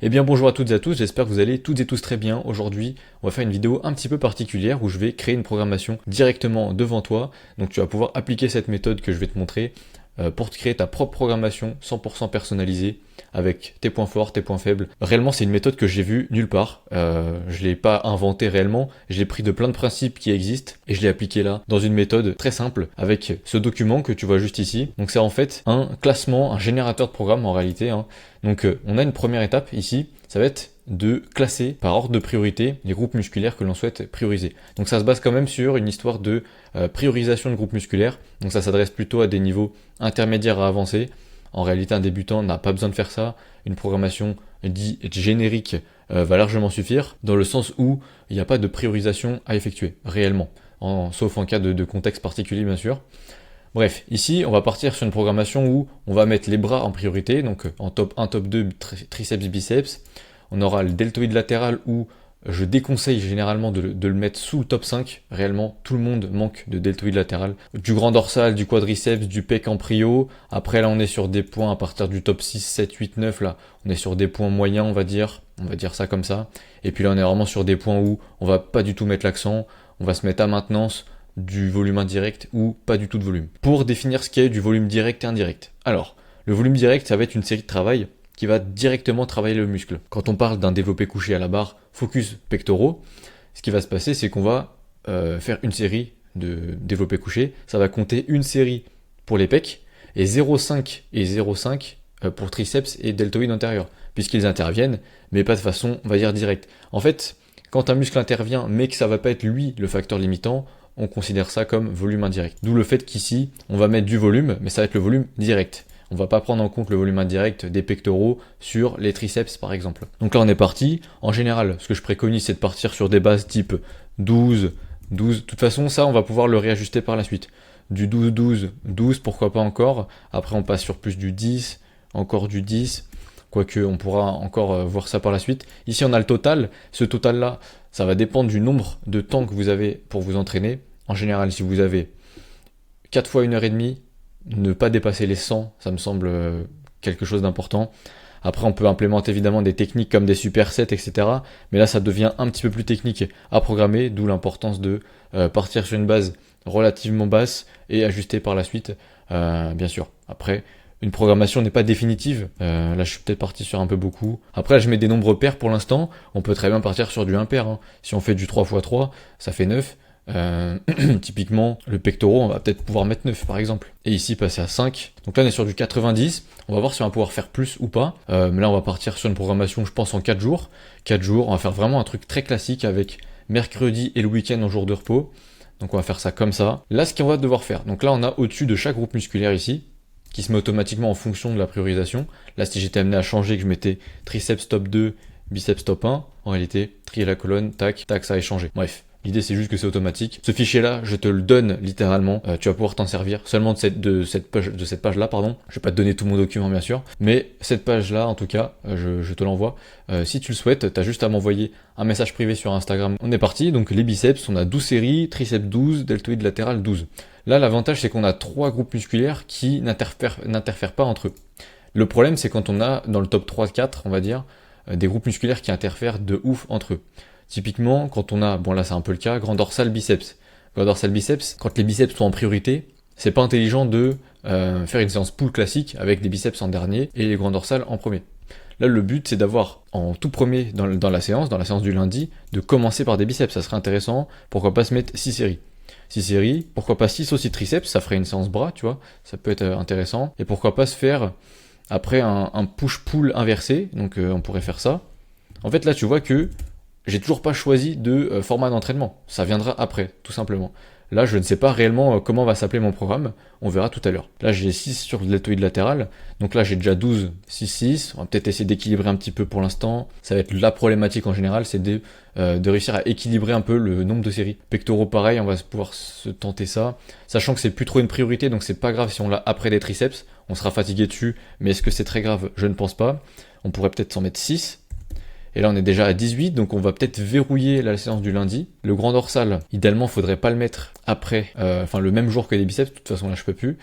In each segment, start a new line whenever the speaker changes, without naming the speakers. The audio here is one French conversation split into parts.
Eh bien bonjour à toutes et à tous, j'espère que vous allez toutes et tous très bien. Aujourd'hui, on va faire une vidéo un petit peu particulière où je vais créer une programmation directement devant toi. Donc tu vas pouvoir appliquer cette méthode que je vais te montrer pour te créer ta propre programmation 100% personnalisée avec tes points forts, tes points faibles. Réellement, c'est une méthode que j'ai vue nulle part. Je l'ai pas inventée réellement. Je l'ai pris de plein de principes qui existent et je l'ai appliqué là dans une méthode très simple avec ce document que tu vois juste ici. Donc c'est en fait un classement, un générateur de programme en réalité, hein. Donc on a une première étape ici, ça va être de classer par ordre de priorité les groupes musculaires que l'on souhaite prioriser. Donc ça se base quand même sur une histoire de priorisation de groupes musculaires. Donc ça s'adresse plutôt à des niveaux intermédiaires à avancés. En réalité, un débutant n'a pas besoin de faire ça. Une programmation dite générique va largement suffire, dans le sens où il n'y a pas de priorisation à effectuer, réellement. Sauf en cas de contexte particulier, bien sûr. Bref, ici, on va partir sur une programmation où on va mettre les bras en priorité, donc en top 1, top 2, triceps, biceps. On aura le deltoïde latéral où je déconseille généralement de le mettre sous le top 5. Réellement, tout le monde manque de deltoïde latéral. Du grand dorsal, du quadriceps, du pec en prio. Après, là, on est sur des points à partir du top 6, 7, 8, 9. Là, on est sur des points moyens, on va dire. On va dire ça comme ça. Et puis là, on est vraiment sur des points où on va pas du tout mettre l'accent. On va se mettre à maintenance du volume indirect ou pas du tout de volume. Pour définir ce qu'est du volume direct et indirect. Alors, le volume direct, ça va être une série de travail qui va directement travailler le muscle. Quand on parle d'un développé couché à la barre, focus pectoraux, ce qui va se passer, c'est qu'on va faire une série de développé couché. Ça va compter une série pour les pecs et 0,5 et 0,5 pour triceps et deltoïde antérieur, puisqu'ils interviennent, mais pas de façon, on va dire, directe. En fait, quand un muscle intervient, mais que ça va pas être lui le facteur limitant, on considère ça comme volume indirect. D'où le fait qu'ici, on va mettre du volume, mais ça va être le volume direct. On va pas prendre en compte le volume indirect des pectoraux sur les triceps par exemple. Donc là on est parti. En général, ce que je préconise c'est de partir sur des bases type 12, 12. De toute façon ça on va pouvoir le réajuster par la suite. Du 12, 12, 12 pourquoi pas encore. Après on passe sur plus du 10, encore du 10. Quoique on pourra encore voir ça par la suite. Ici on a le total. Ce total là, ça va dépendre du nombre de temps que vous avez pour vous entraîner. En général si vous avez 4 fois 1h30, ne pas dépasser les 100, ça me semble quelque chose d'important. Après, on peut implémenter évidemment des techniques comme des supersets, etc. Mais là, ça devient un petit peu plus technique à programmer, d'où l'importance de partir sur une base relativement basse et ajuster par la suite, bien sûr. Après, une programmation n'est pas définitive. Là, je suis peut-être parti sur un peu beaucoup. Après, là, je mets des nombres pairs pour l'instant. On peut très bien partir sur du impair, hein. Si on fait du 3 x 3, ça fait 9. Typiquement, le pectoral, on va peut-être pouvoir mettre 9 par exemple. Et ici, passer à 5. Donc là, on est sur du 90. On va voir si on va pouvoir faire plus ou pas. Mais là, on va partir sur une programmation, je pense, en 4 jours. 4 jours, on va faire vraiment un truc très classique avec mercredi et le week-end en jour de repos. Donc on va faire ça comme ça. Là, ce qu'on va devoir faire. Donc là, on a au-dessus de chaque groupe musculaire ici, qui se met automatiquement en fonction de la priorisation. Là, si j'étais amené à changer, que je mettais triceps top 2, biceps top 1, en réalité, trier la colonne, tac, tac, ça a changé. Bref. L'idée c'est juste que c'est automatique. Ce fichier là, je te le donne littéralement. Tu vas pouvoir t'en servir seulement de cette page là, pardon. Je vais pas te donner tout mon document bien sûr, mais cette page là en tout cas, je te l'envoie. Si tu le souhaites, t'as juste à m'envoyer un message privé sur Instagram. On est parti. Donc les biceps, on a 12 séries, triceps 12, deltoïde latéral 12. Là l'avantage c'est qu'on a 3 groupes musculaires qui n'interfèrent pas entre eux. Le problème c'est quand on a dans le top 3-4, on va dire, des groupes musculaires qui interfèrent de ouf entre eux. Typiquement, quand on a, bon là c'est un peu le cas, grand dorsal biceps. Grand dorsal biceps, quand les biceps sont en priorité, c'est pas intelligent de faire une séance pull classique avec des biceps en dernier et les grands dorsales en premier. Là le but c'est d'avoir en tout premier dans la séance du lundi, de commencer par des biceps, ça serait intéressant, pourquoi pas se mettre 6 séries. 6 séries, pourquoi pas 6 aussi triceps, ça ferait une séance bras, tu vois, ça peut être intéressant. Et pourquoi pas se faire après un push-pull inversé, donc on pourrait faire ça. En fait là tu vois que j'ai toujours pas choisi de format d'entraînement. Ça viendra après, tout simplement. Là, je ne sais pas réellement comment va s'appeler mon programme. On verra tout à l'heure. Là, j'ai 6 sur le deltoïde latéral. Donc là, j'ai déjà 12, 6, 6. On va peut-être essayer d'équilibrer un petit peu pour l'instant. Ça va être la problématique en général, c'est de réussir à équilibrer un peu le nombre de séries. Pectoraux, pareil, on va pouvoir se tenter ça. Sachant que c'est plus trop une priorité, donc c'est pas grave si on l'a après des triceps. On sera fatigué dessus. Mais est-ce que c'est très grave? Je ne pense pas. On pourrait peut-être s'en mettre 6. Et là, on est déjà à 18, donc on va peut-être verrouiller la séance du lundi. Le grand dorsal, idéalement, faudrait pas le mettre après, le même jour que les biceps. De toute façon, là, je peux plus.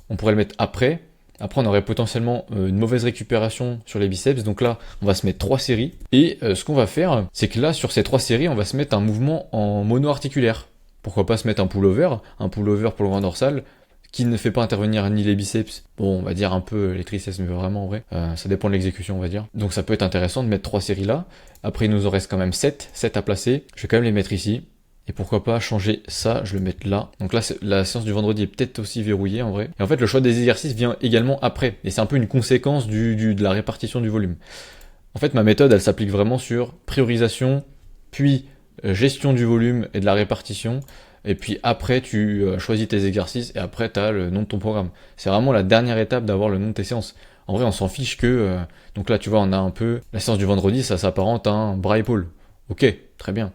On pourrait le mettre après. Après, on aurait potentiellement une mauvaise récupération sur les biceps. Donc là, on va se mettre 3 séries. Et ce qu'on va faire, c'est que là, sur ces 3 séries, on va se mettre un mouvement en mono-articulaire. Pourquoi pas se mettre un pull-over pour le grand dorsal, qui ne fait pas intervenir ni les biceps, bon, on va dire un peu les triceps, mais vraiment en vrai, ça dépend de l'exécution, on va dire. Donc ça peut être intéressant de mettre 3 séries là. Après, il nous en reste quand même 7 à placer. Je vais quand même les mettre ici. Et pourquoi pas changer ça, je le mets là. Donc là, la séance du vendredi est peut-être aussi verrouillée en vrai. Et en fait, le choix des exercices vient également après. Et c'est un peu une conséquence de la répartition du volume. En fait, ma méthode, elle s'applique vraiment sur priorisation, puis gestion du volume et de la répartition. Et puis après, tu choisis tes exercices et après, tu as le nom de ton programme. C'est vraiment la dernière étape d'avoir le nom de tes séances. En vrai, on s'en fiche que... donc là, tu vois, on a un peu... La séance du vendredi, ça s'apparente à un bras épaule. Ok, très bien.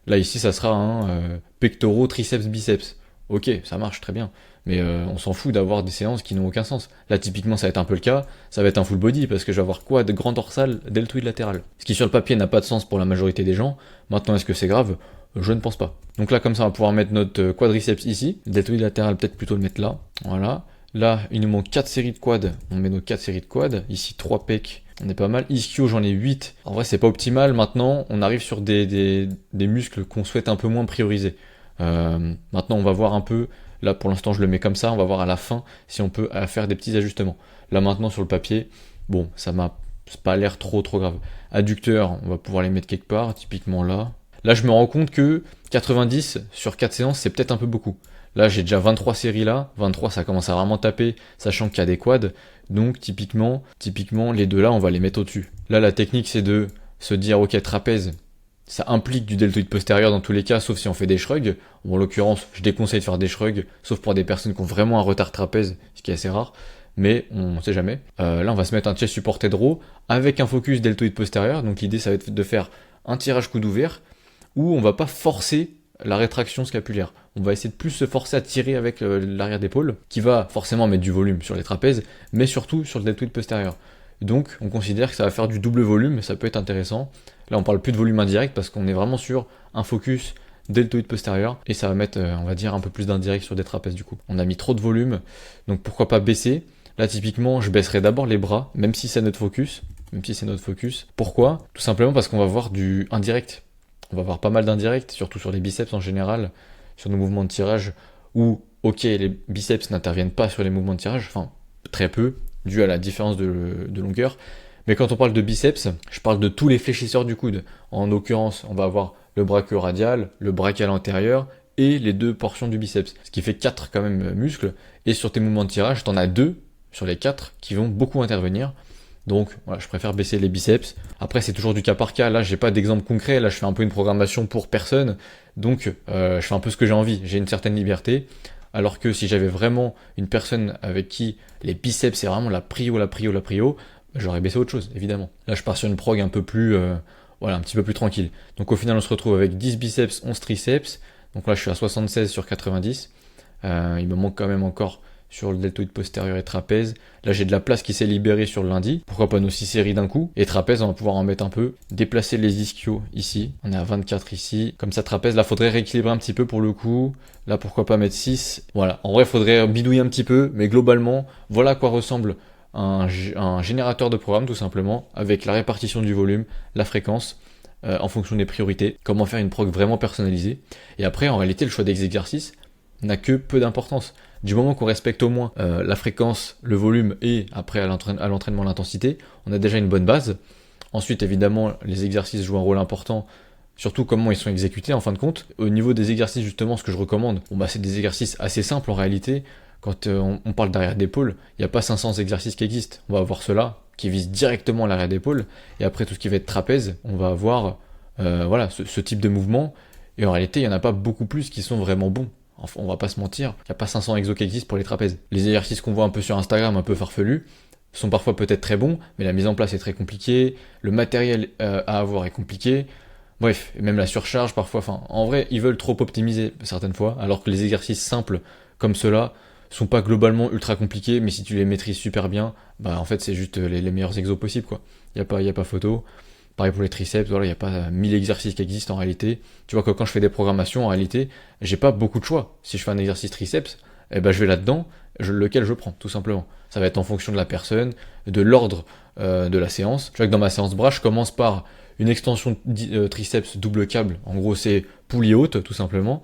Là, ici, ça sera un pectoraux, triceps, biceps. Ok, ça marche, très bien. Mais on s'en fout d'avoir des séances qui n'ont aucun sens. Là, typiquement, ça va être un peu le cas. Ça va être un full body parce que je vais avoir quoi? De grand dorsal, deltoïde latéral. Ce qui, sur le papier, n'a pas de sens pour la majorité des gens. Maintenant, est-ce que c'est grave? Je ne pense pas. Donc là, comme ça, on va pouvoir mettre notre quadriceps ici. Deltoïde latéral, peut-être plutôt le mettre là. Voilà. Là, il nous manque 4 séries de quad. On met nos 4 séries de quad. Ici, 3 pecs. On est pas mal. Ischio, j'en ai 8. En vrai, c'est pas optimal. Maintenant, on arrive sur des muscles qu'on souhaite un peu moins prioriser. Maintenant, on va voir un peu. Là, pour l'instant, je le mets comme ça. On va voir à la fin si on peut faire des petits ajustements. Là, maintenant, sur le papier, bon, ça m'a pas l'air trop grave. Adducteurs, on va pouvoir les mettre quelque part. Typiquement là. Là, je me rends compte que 90 sur 4 séances, c'est peut-être un peu beaucoup. Là, j'ai déjà 23 séries là. 23, ça commence à vraiment taper, sachant qu'il y a des quads. Donc, typiquement, les deux là, on va les mettre au-dessus. Là, la technique, c'est de se dire, ok, trapèze, ça implique du deltoïde postérieur dans tous les cas, sauf si on fait des shrugs. Bon, en l'occurrence, je déconseille de faire des shrugs, sauf pour des personnes qui ont vraiment un retard trapèze, ce qui est assez rare. Mais on sait jamais. Là, on va se mettre un chest supported row avec un focus deltoïde postérieur. Donc, l'idée, ça va être de faire un tirage coude ouvert où on va pas forcer la rétraction scapulaire. On va essayer de plus se forcer à tirer avec l'arrière d'épaule, qui va forcément mettre du volume sur les trapèzes, mais surtout sur le deltoïde postérieur. Donc on considère que ça va faire du double volume, ça peut être intéressant. Là on parle plus de volume indirect parce qu'on est vraiment sur un focus deltoïde postérieur, et ça va mettre, on va dire, un peu plus d'indirect sur des trapèzes du coup. On a mis trop de volume, donc pourquoi pas baisser. Là typiquement, je baisserai d'abord les bras, même si c'est notre focus. Pourquoi? Tout simplement parce qu'on va voir du indirect. On va avoir pas mal d'indirects, surtout sur les biceps en général, sur nos mouvements de tirage, où, ok, les biceps n'interviennent pas sur les mouvements de tirage, enfin, très peu, dû à la différence de longueur. Mais quand on parle de biceps, je parle de tous les fléchisseurs du coude. En l'occurrence, on va avoir le brachioradial, le brachial antérieur, et les 2 portions du biceps. Ce qui fait 4 quand même muscles. Et sur tes mouvements de tirage, t'en as 2 sur les 4 qui vont beaucoup intervenir. Donc voilà, je préfère baisser les biceps. Après, c'est toujours du cas par cas. Là, j'ai pas d'exemple concret. Là, je fais un peu une programmation pour personne. Donc, je fais un peu ce que j'ai envie. J'ai une certaine liberté. Alors que si j'avais vraiment une personne avec qui les biceps, c'est vraiment la prio, j'aurais baissé autre chose, évidemment. Là, je pars sur une prog un peu plus, un petit peu plus tranquille. Donc, au final, on se retrouve avec 10 biceps, 11 triceps. Donc là, je suis à 76 sur 90. Il me manque quand même encore sur le deltoïde postérieur et trapèze. Là, j'ai de la place qui s'est libérée sur le lundi. Pourquoi pas nos 6 séries d'un coup? Et trapèze, on va pouvoir en mettre un peu. Déplacer les ischios ici. On est à 24 ici. Comme ça, trapèze, là, faudrait rééquilibrer un petit peu pour le coup. Là, pourquoi pas mettre 6? Voilà. En vrai, faudrait bidouiller un petit peu. Mais globalement, voilà à quoi ressemble un générateur de programme, tout simplement, avec la répartition du volume, la fréquence, en fonction des priorités. Comment faire une prog vraiment personnalisée. Et après, en réalité, le choix des exercices n'a que peu d'importance. Du moment qu'on respecte au moins la fréquence, le volume et après à l'entraînement l'intensité, on a déjà une bonne base. Ensuite, évidemment, les exercices jouent un rôle important, surtout comment ils sont exécutés en fin de compte. Au niveau des exercices, justement, ce que je recommande, c'est des exercices assez simples en réalité. Quand on parle d'arrière d'épaule, il n'y a pas 500 exercices qui existent. On va avoir ceux-là qui visent directement l'arrière d'épaule. Et après, tout ce qui va être trapèze, on va avoir ce type de mouvement. Et en réalité, il n'y en a pas beaucoup plus qui sont vraiment bons. Enfin, on va pas se mentir, il n'y a pas 500 exos qui existent pour les trapèzes. Les exercices qu'on voit un peu sur Instagram, un peu farfelus, sont parfois peut-être très bons, mais la mise en place est très compliquée, le matériel à avoir est compliqué, bref, et même la surcharge parfois, en vrai, ils veulent trop optimiser certaines fois, alors que les exercices simples comme ceux-là sont pas globalement ultra compliqués, mais si tu les maîtrises super bien, en fait c'est juste les meilleurs exos possibles, quoi. Y a pas photo. Pareil pour les triceps, il n'y a pas 1000 exercices qui existent en réalité. Tu vois que quand je fais des programmations, en réalité, j'ai pas beaucoup de choix. Si je fais un exercice triceps, et ben je vais là-dedans, lequel je prends, tout simplement. Ça va être en fonction de la personne, de l'ordre de la séance. Tu vois que dans ma séance bras, je commence par une extension triceps double câble. En gros, c'est poulie haute, tout simplement.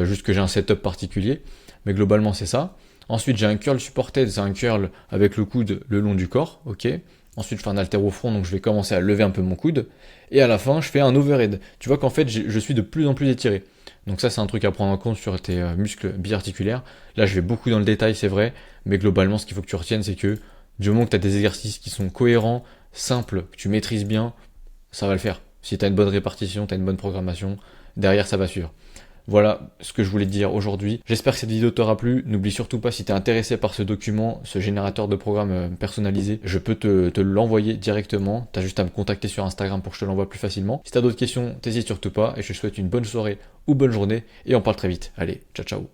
Juste que j'ai un setup particulier. Mais globalement, c'est ça. Ensuite, j'ai un curl supported, c'est un curl avec le coude le long du corps, ok. Ensuite, je fais un haltéro au front, donc je vais commencer à lever un peu mon coude. Et à la fin, je fais un overhead. Tu vois qu'en fait, je suis de plus en plus étiré. Donc ça, c'est un truc à prendre en compte sur tes muscles biarticulaires. Là, je vais beaucoup dans le détail, c'est vrai. Mais globalement, ce qu'il faut que tu retiennes, c'est que du moment que tu as des exercices qui sont cohérents, simples, que tu maîtrises bien, ça va le faire. Si tu as une bonne répartition, tu as une bonne programmation, derrière, ça va suivre. Voilà ce que je voulais te dire aujourd'hui. J'espère que cette vidéo t'aura plu. N'oublie surtout pas, si tu es intéressé par ce document, ce générateur de programme personnalisé, je peux te l'envoyer directement. Tu as juste à me contacter sur Instagram pour que je te l'envoie plus facilement. Si tu as d'autres questions, n'hésite surtout pas et je te souhaite une bonne soirée ou bonne journée et on parle très vite. Allez, ciao ciao.